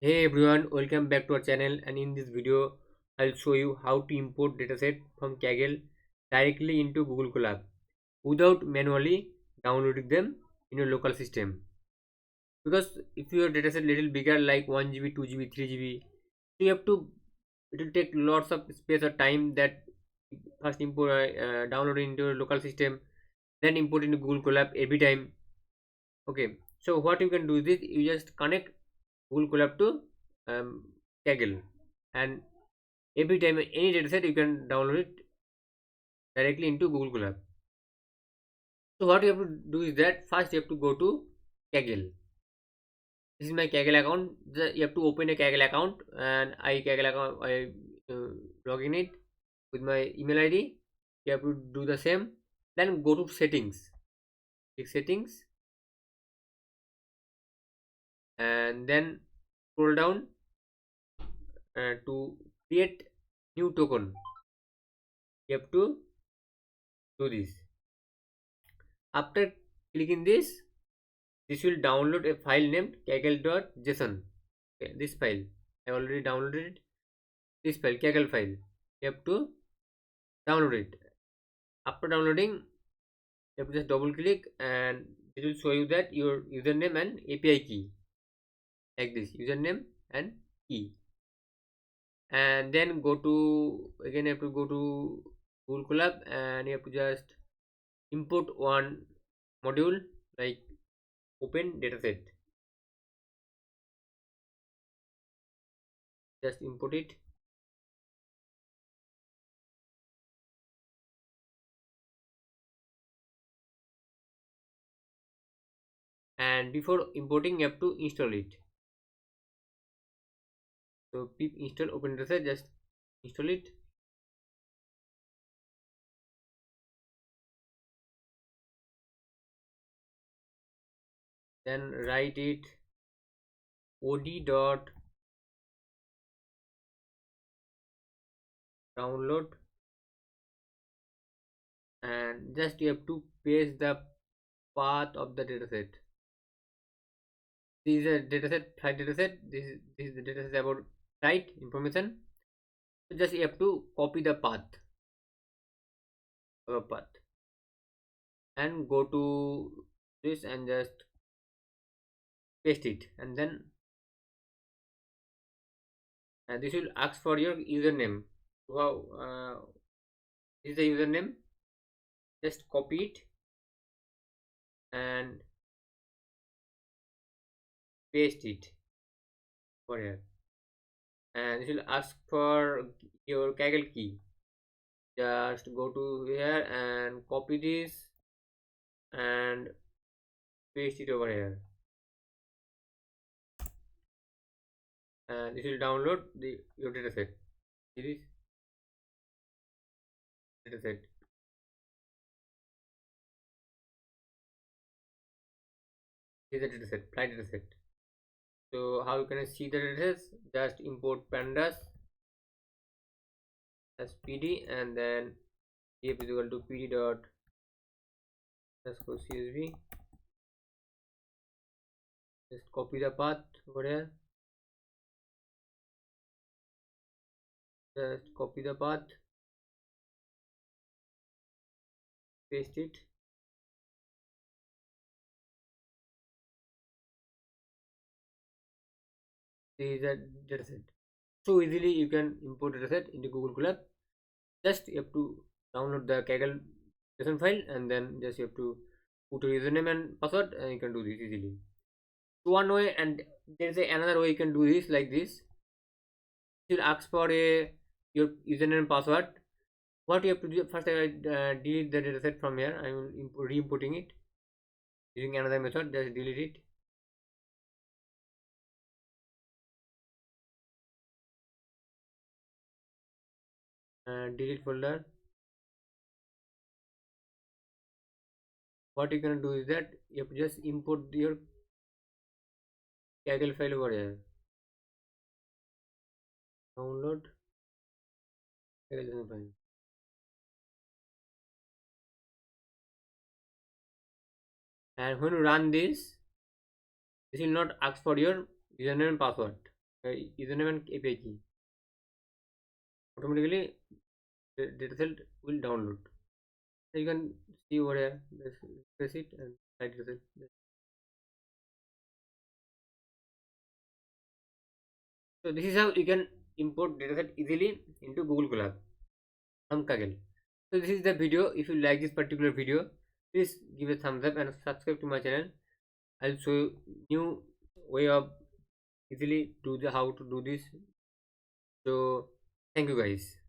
Hey everyone, welcome back to our channel, and in this video I'll show you how to import dataset from Kaggle directly into Google Colab without manually downloading them in your local system. Because if your dataset little bigger like 1 GB, 2 GB, 3 GB, you have to it will take lots of space or time that first import download into your local system, then import into Google Colab every time. Okay, so what you can do is this: you just connect Google Colab to um, Kaggle, and every time any dataset you can download it directly into Google Colab. So what you have to do is that first you have to go to Kaggle. This is my Kaggle account. You have to open a Kaggle account, and Kaggle account I log in it with my email ID. You have to do the same. Then go to settings. Click settings, and then scroll down to create new token. You have to do this. After clicking this will download a file named kaggle.json. Okay, this file I already downloaded it. This file Kaggle file, you have to download it. After downloading, you have to just double click, and it will show you that your username and API key, like this username and key. And then go to again, you have to go to Google Colab, and you have to just import one module like open dataset. Just import it. And before importing you have to install it. So pip install open dataset, just install it. Then write it od dot download, and just you have to paste the path of the dataset. This is a dataset, flight dataset. This is the dataset about flight information. So just you have to copy the path and go to this and just paste it, and then this will ask for your username. Wow, this is the username. Just copy it and paste it over here, and it will ask for your Kaggle key. Just go to here and copy this and paste it over here, and this will download your dataset. This is dataset. This is the dataset, flight dataset. So how you can see the datasets? Just import pandas as pd, and then df is equal to pd dot underscore csv. Just copy the path over here. Just copy the path, paste it. This is a dataset. So easily you can import dataset into Google Colab. Just you have to download the Kaggle JSON file, and then just you have to put your username and password, and you can do this easily. So one way, and there is another way you can do this like this. You will ask for your username and password. What you have to do first, I delete the dataset from here. I will re-inputting it using another method. Just delete it. Delete folder. What you can do is that you have to just import your Kaggle file over here. Download Kaggle file. And when you run this will not ask for your username and password. username and API key. Automatically the dataset will download. So you can see over here, just press it and write result. So this is how you can import dataset easily into Google Colab from Kaggle. So this is the video. If you like this particular video, please give a thumbs up and subscribe to my channel. I'll show you new way of easily do the how to do this. So thank you guys.